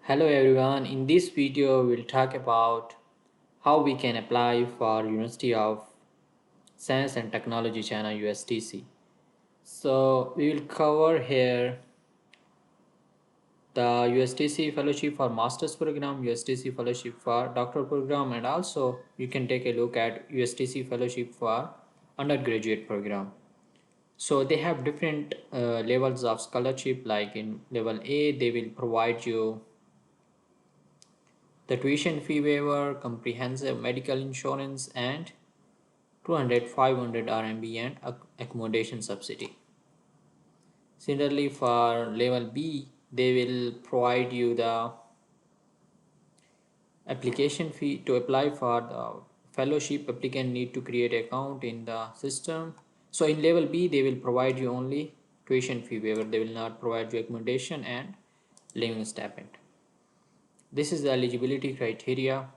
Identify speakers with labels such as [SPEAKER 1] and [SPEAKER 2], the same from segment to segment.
[SPEAKER 1] Hello everyone, in this video we'll talk about how we can apply for University of Science and Technology China USTC. So we will cover here the USTC Fellowship for Master's Program, USTC Fellowship for Doctoral Program, and also you can take a look at USTC Fellowship for Undergraduate Program. So they have different levels of scholarship. Like in level A they will provide you the tuition fee waiver, comprehensive medical insurance, and 200-500 RMB and accommodation subsidy. Similarly, for level B, they will provide you the application fee. To apply for the fellowship, applicant need to create an account in the system. So in level B, they will provide you only tuition fee waiver. They will not provide you accommodation and living stipend. This is the eligibility criteria.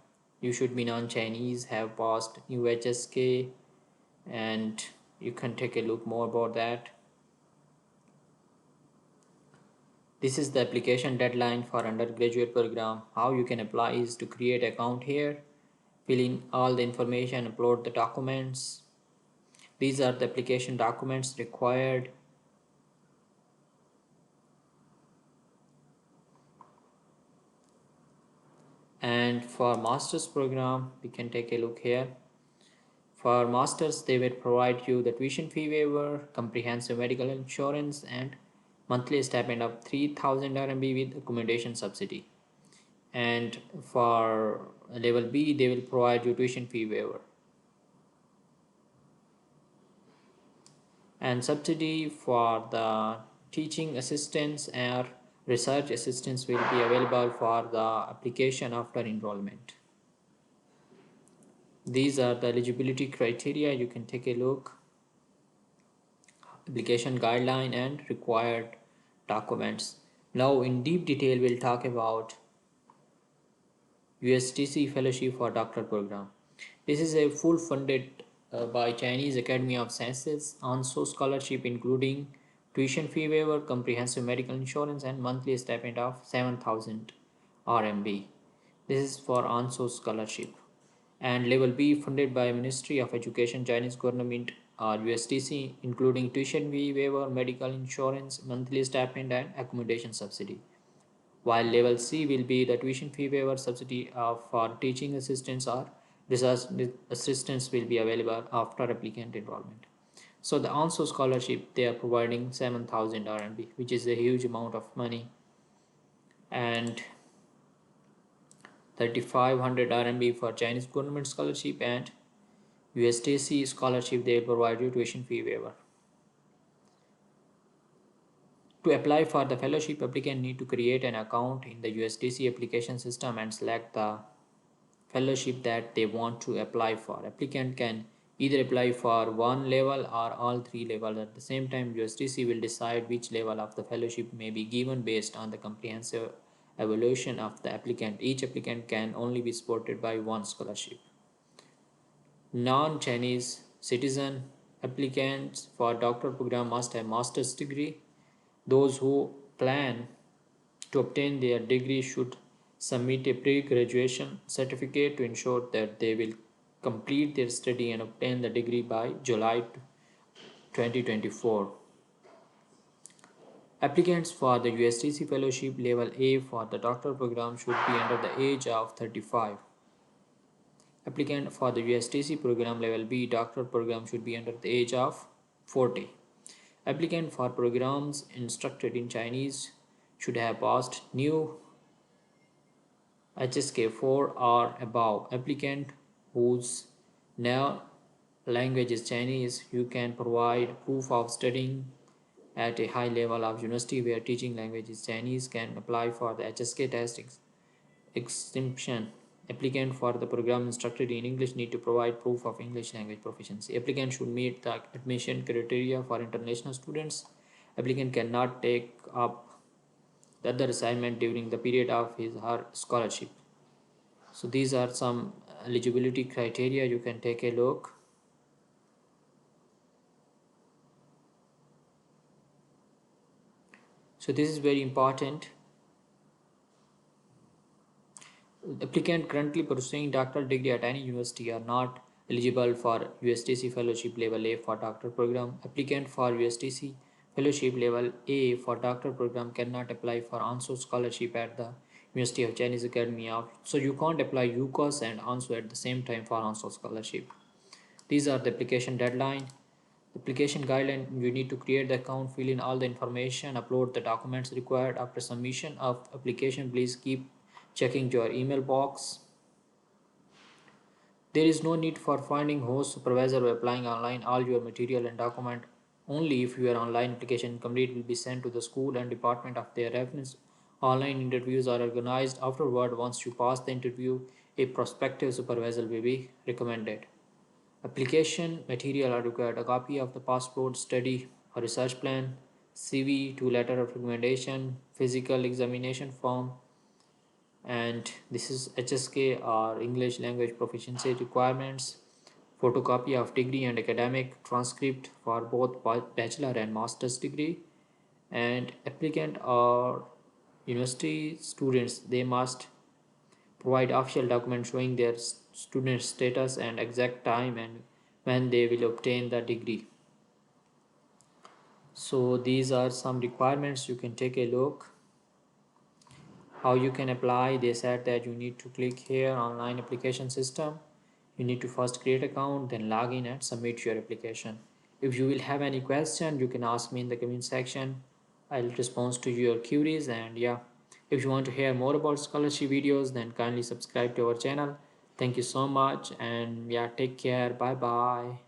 [SPEAKER 1] You should be non-Chinese, have passed UHSK, and you can take a look more about that. This is the application deadline for undergraduate program. How you can apply is to create account here, fill in all the information, upload the documents. These are the application documents required. And for master's program, we can take a look here. For masters, they will provide you the tuition fee waiver, comprehensive medical insurance, and monthly stipend of 3000 RMB with accommodation subsidy. And for level B, they will provide you tuition fee waiver. And subsidy for the teaching assistants or research assistants will be available for the application after enrollment. These are the eligibility criteria. You can take a look. Application guideline and required documents. Now in deep detail we'll talk about USTC Fellowship for Doctoral Program. This is a full funded by Chinese Academy of Sciences on-so scholarship including tuition fee waiver, comprehensive medical insurance, and monthly stipend of 7,000 RMB. This is for on-so scholarship. And level B funded by Ministry of Education, Chinese government or USTC, including tuition fee waiver, medical insurance, monthly stipend, and accommodation subsidy. While level C will be the tuition fee waiver subsidy for teaching assistants or research assistants will be available after applicant enrollment. So the on-so scholarship they are providing 7,000 RMB, which is a huge amount of money, and 3,500 RMB for Chinese government scholarship, and USTC scholarship they provide you tuition fee waiver. To apply for the fellowship, applicant need to create an account in the USTC application system and select the fellowship that they want to apply for. Applicant can either apply for one level or all three levels at the same time. USTC will decide which level of the fellowship may be given based on the comprehensive evaluation of the applicant. Each applicant can only be supported by one scholarship. Non-Chinese citizen applicants for doctoral program must have master's degree. Those who plan to obtain their degree should submit a pre-graduation certificate to ensure that they will complete their study and obtain the degree by July 2024. Applicants for the USTC Fellowship Level A for the doctoral program should be under the age of 35. Applicant for the USTC program Level B doctoral program should be under the age of 40. Applicant for programs instructed in Chinese should have passed new HSK 4 or above. Applicant whose now language is Chinese, you can provide proof of studying at a high level of university where teaching language is Chinese can apply for the HSK test exemption. Applicant for the program instructed in English need to provide proof of English language proficiency. Applicant should meet the admission criteria for international students. Applicant cannot take up the other assignment during the period of his or her scholarship. So these are some eligibility criteria. You can take a look. So this is very important. Applicant currently pursuing doctoral degree at any university are not eligible for USTC Fellowship Level A for doctoral program. Applicant for USTC Fellowship Level A for doctoral program cannot apply for ANSO scholarship at the University of Chinese Academy of. So you can't apply UCOS and ANSO at the same time for ANSO scholarship. These are the application deadline. Application guideline, you need to create the account, fill in all the information, upload the documents required. After submission of application, please keep checking your email box. There is no need for finding host supervisor or applying online. All your material and document only if your online application complete will be sent to the school and department of their reference. Online interviews are organized afterward. Once you pass the interview, a prospective supervisor will be recommended. Application material are required: a copy of the passport, study or research plan, CV, two letter of recommendation, physical examination form, and this is HSK or English language proficiency requirements, photocopy of degree and academic transcript for both bachelor and master's degree, and applicant or university students, they must provide official documents showing their student status and exact time and when they will obtain the degree. So these are some requirements. You can take a look. How you can apply, they said that you need to click here online application system. You need to first create account, then log in and submit your application. If you will have any question, you can ask me in the comment section. I'll respond to your queries. And yeah, if you want to hear more about scholarship videos, then kindly subscribe to our channel. Thank you so much, and yeah, take care. Bye bye.